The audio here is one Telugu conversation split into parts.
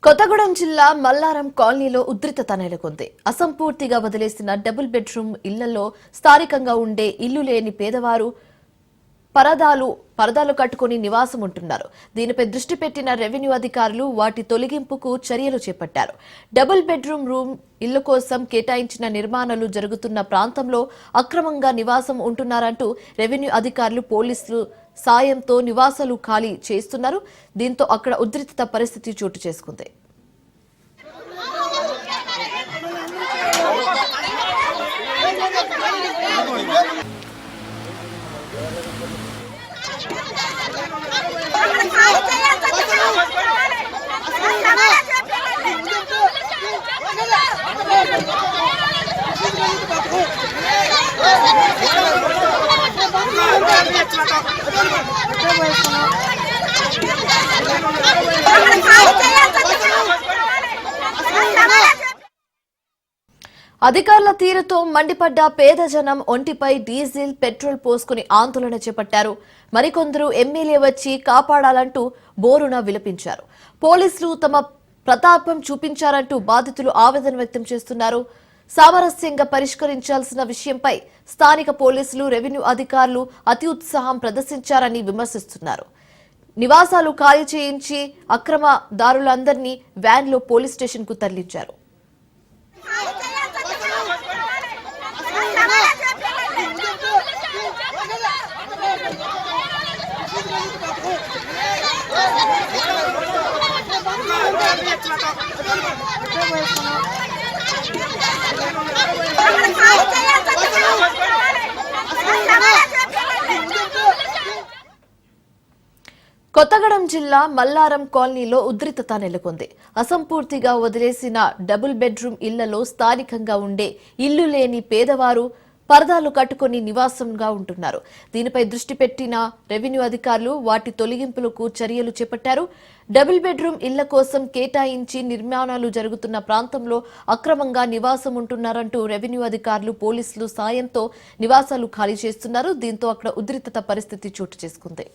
కొత్తగూడెం జిల్లా మల్లారం కాలనీలో ఉద్రిక్తత నెలకొంది. అసంపూర్తిగా వదిలేసిన డబుల్ బెడ్రూమ్ ఇళ్లలో స్థానికంగా ఉండే ఇల్లు లేని పేదవారు పరదాలు కట్టుకుని నివాసం ఉంటున్నారు. దీనిపై దృష్టి పెట్టిన రెవెన్యూ అధికారులు వాటి తొలగింపుకు చర్యలు చేపట్టారు. డబుల్ బెడ్రూమ్ రూమ్ ఇళ్ల కోసం కేటాయించిన నిర్మాణాలు జరుగుతున్న ప్రాంతంలో అక్రమంగా నివాసం ఉంటున్నారంటూ రెవెన్యూ అధికారులు పోలీసులు సాయంతో నివాసాలు ఖాళీ చేస్తున్నారు. దీంతో అక్కడ ఉద్రిక్త పరిస్థితి చోటు చేసుకుంది. అధికారుల తీరుతో మండిపడ్డ పేద జనం ఒంటిపై డీజిల్ పెట్రోల్ పోసుకుని ఆందోళన చేపట్టారు. మరికొందరు ఎమ్మెల్యే వచ్చి కాపాడాలంటూ బోరున విలపించారు. పోలీసులు తమ ప్రతాపం చూపించారంటూ బాధితులు ఆవేదన వ్యక్తం చేస్తున్నారు. సామరస్యంగా పరిష్కరించాల్సిన విషయంపై స్థానిక పోలీసులు రెవెన్యూ అధికారులు అతి ఉత్సాహం ప్రదర్శించారని విమర్శిస్తున్నారు. నివాసాలు ఖాళీ చేయించి అక్రమదారులందరినీ వ్యాన్లో పోలీస్ స్టేషన్ కు తరలించారు. కొత్తగూడెం జిల్లా మల్లారం కాలనీలో ఉద్రిక్తత నెలకొంది. అసంపూర్తిగా వదిలేసిన డబుల్ బెడ్రూమ్ ఇళ్లలో స్థానికంగా ఉండే ఇల్లు లేని పేదవారు పరదాలు కట్టుకుని నివాసంగా ఉంటున్నారు. దీనిపై దృష్టి పెట్టిన రెవెన్యూ అధికారులు వాటి తొలగింపులకు చర్యలు చేపట్టారు. డబుల్ బెడ్రూమ్ ఇళ్ల కోసం కేటాయించి నిర్మాణాలు జరుగుతున్న ప్రాంతంలో అక్రమంగా నివాసం ఉంటున్నారంటూ రెవెన్యూ అధికారులు పోలీసులు సాయంతో నివాసాలు ఖాళీ చేస్తున్నారు. దీంతో అక్కడ ఉద్రిక్తత పరిస్థితి చోటు చేసుకుంది.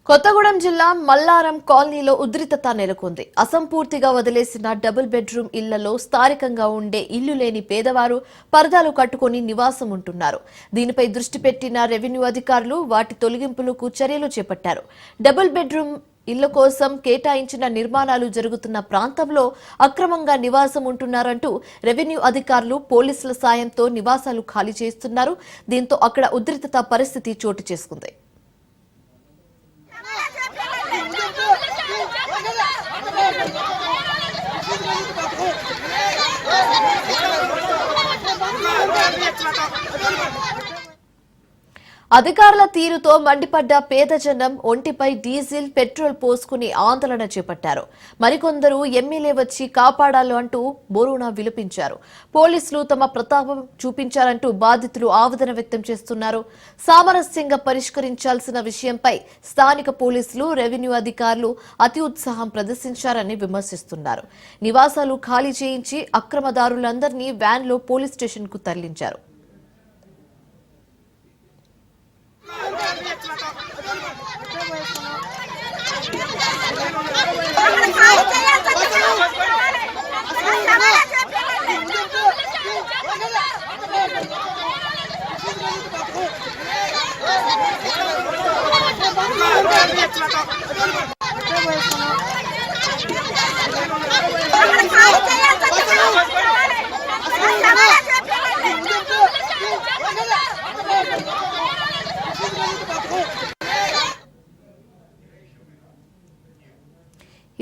కొత్తగూడెం జిల్లా మల్లారం కాలనీలో ఉద్రిక్తత నెలకొంది. అసంపూర్తిగా వదిలేసిన డబుల్ బెడ్రూమ్ ఇళ్లలో స్థానికంగా ఉండే ఇల్లు లేని పేదవారు పరదాలు కట్టుకుని నివాసం ఉంటున్నారు. దీనిపై దృష్టి పెట్టిన రెవెన్యూ అధికారులు వాటి తొలగింపులకు చర్యలు చేపట్టారు. డబుల్ బెడ్రూమ్ ఇళ్ల కోసం కేటాయించిన నిర్మాణాలు జరుగుతున్న ప్రాంతంలో అక్రమంగా నివాసం ఉంటున్నారంటూ రెవెన్యూ అధికారులు పోలీసుల సాయంతో నివాసాలు ఖాళీ చేస్తున్నారు. దీంతో అక్కడ ఉద్రిక్తత పరిస్థితి చోటు చేసుకుంది. అధికారుల తీరుతో మండిపడ్డ పేద జనం ఒంటిపై డీజిల్ పెట్రోల్ పోసుకుని ఆందోళన చేపట్టారు. మరికొందరు ఎమ్మెల్యే వచ్చి కాపాడాలు అంటూ బోరున విలపించారు. పోలీసులు తమ ప్రతాపం చూపించారంటూ బాధితులు ఆవేదన వ్యక్తం చేస్తున్నారు. సామరస్యంగా పరిష్కరించాల్సిన విషయంపై స్థానిక పోలీసులు రెవెన్యూ అధికారులు అతి ఉత్సాహం ప్రదర్శించారని విమర్శిస్తున్నారు. నివాసాలు ఖాళీ చేయించి అక్రమదారులందరినీ వ్యాన్లో పోలీస్ స్టేషన్ కు తరలించారు.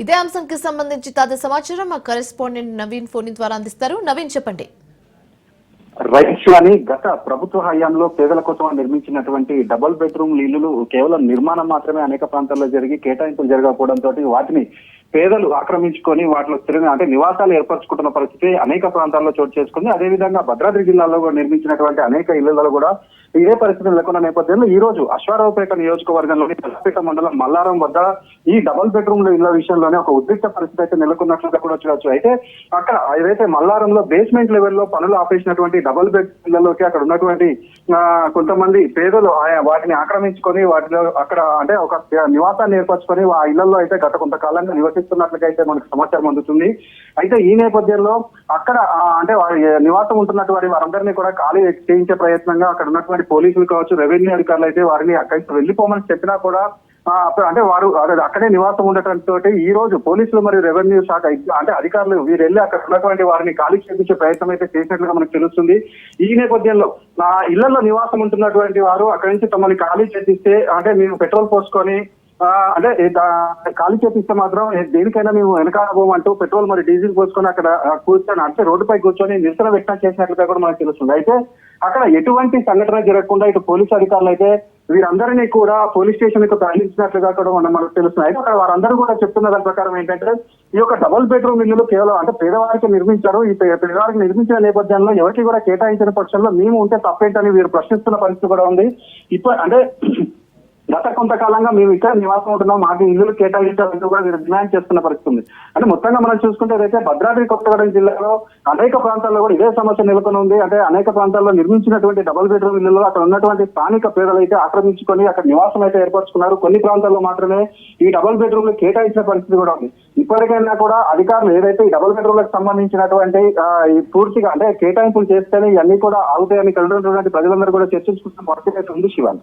ఇదే అంశంకి సంబంధించి తాజా సమాచారం మా కరెస్పాండెంట్ నవీన్ ఫోన్ ద్వారా అందిస్తారు. నవీన్, చెప్పండి. రైట్ అని గత ప్రభుత్వ హయాంలో పేదల కోసం నిర్మించినటువంటి డబుల్ బెడ్రూమ్ ఇళ్లు కేవలం నిర్మాణం మాత్రమే అనేక ప్రాంతాల్లో జరిగి కేటాయింపులు జరగకపోవడంతో వాటిని పేదలు ఆక్రమించుకొని వాటిలో స్థిరంగా అంటే నివాసాలు ఏర్పరచుకుంటున్న పరిస్థితి అనేక ప్రాంతాల్లో చోటు చేసుకుంది. అదేవిధంగా భద్రాద్రి జిల్లాలో కూడా నిర్మించినటువంటి అనేక ఇళ్లలో కూడా ఇదే పరిస్థితి నెలకొన్న నేపథ్యంలో ఈ రోజు అశ్వారావుపేట నియోజకవర్గంలోని కల్పేట మండలం మల్లారం వద్ద ఈ డబుల్ బెడ్రూమ్ ఇళ్ల విషయంలోనే ఒక ఉద్రిక్త పరిస్థితి అయితే నెలకొన్నట్లుగా కూడా చూడొచ్చు. అయితే అక్కడ ఏదైతే మల్లారంలో బేస్మెంట్ లెవెల్లో పనులు ఆపేసినటువంటి డబుల్ బెడ్ ఇళ్లలోకి అక్కడ ఉన్నటువంటి కొంతమంది పేదలు వాటిని ఆక్రమించుకొని వాటిలో అక్కడ అంటే ఒక నివాసాన్ని ఏర్పరచుకొని ఆ ఇళ్లలో అయితే గత కొంతకాలంగా నివసిస్తున్నట్లుగా అయితే మనకు సమాచారం అందుతుంది. అయితే ఈ నేపథ్యంలో అక్కడ అంటే వారి నివాసం ఉంటున్నటువంటి వారందరినీ కూడా ఖాళీ చేయించే ప్రయత్నంగా అక్కడ ఉన్నటువంటి పోలీసులు కావచ్చు, రెవెన్యూ అధికారులు అయితే వారిని అక్కడికి వెళ్లిపోమని చెప్పినా కూడా అంటే వారు అక్కడే నివాసం ఉండటంతో ఈ రోజు పోలీసులు మరియు రెవెన్యూ శాఖ అంటే అధికారులు వీరు వెళ్ళి అక్కడ ఉన్నటువంటి వారిని ఖాళీ చేయించే ప్రయత్నం అయితే చేసినట్లుగా మనకు తెలుస్తుంది. ఈ నేపథ్యంలో ఇళ్లలో నివాసం ఉంటున్నటువంటి వారు అక్కడి నుంచి తమని ఖాళీ చేపిస్తే అంటే మేము పెట్రోల్ పోసుకొని అంటే ఖాళీ చేపిస్తే మాత్రం దేనికైనా మేము వెనకాలబోమంటూ పెట్రోల్ మరి డీజిల్ పోసుకొని అక్కడ కూర్చొని అంటే రోడ్డుపై కూర్చొని నిరసన వ్యక్తం చేసినట్లుగా కూడా మనకు తెలుస్తుంది. అయితే అక్కడ ఎటువంటి సంఘటన జరగకుండా ఇటు పోలీసు అధికారులు అయితే వీరందరినీ కూడా పోలీస్ స్టేషన్ కు తరలించినట్లుగా కూడా మనకు తెలుస్తుంది. అయితే అక్కడ వారందరూ కూడా చెప్తున్న దాని ప్రకారం ఏంటంటే ఈ యొక్క డబుల్ బెడ్రూమ్ ఇల్లులు కేవలం అంటే పేదవారికి నిర్మించారు. ఈ పేదవారికి నిర్మించిన నేపథ్యంలో ఎవరికి కూడా కేటాయించిన పక్షంలో మేము ఉంటే తప్పేంటని వీరు ప్రశ్నిస్తున్న పరిస్థితి కూడా ఉంది. అంటే గత కొంతకాలంగా మేము ఇక్కడ నివాసం ఉంటున్నాం, మాకు ఇల్లులు కేటాయించాలంటూ కూడా వీరు డిమాండ్ చేస్తున్న పరిస్థితి ఉంది. అంటే మొత్తంగా మనం చూసుకుంటే అయితే భద్రాద్రి కొత్తగూడెం జిల్లాలో అనేక ప్రాంతాల్లో కూడా ఇదే సమస్య నెలకొని ఉంది. అంటే అనేక ప్రాంతాల్లో నిర్మించినటువంటి డబుల్ బెడ్రూమ్ ఇల్లులు అక్కడ ఉన్నటువంటి స్థానిక పేదలు అయితే ఆక్రమించుకొని అక్కడ నివాసం అయితే ఏర్పరచుకున్నారు. కొన్ని ప్రాంతాల్లో మాత్రమే ఈ డబుల్ బెడ్రూమ్లు కేటాయించిన పరిస్థితి కూడా ఉంది. ఇప్పటికైనా కూడా అధికారులు ఏదైతే ఈ డబుల్ బెడ్రూమ్లకు సంబంధించినటువంటి పూర్తిగా అంటే కేటాయింపులు చేస్తేనే ఇవన్నీ కూడా ఆగుతాయని కలిగినటువంటి ప్రజలందరూ కూడా చర్చించుకుంటున్న పరిస్థితి అయితే ఉంది. శివాన్.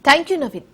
Thank you Naveen.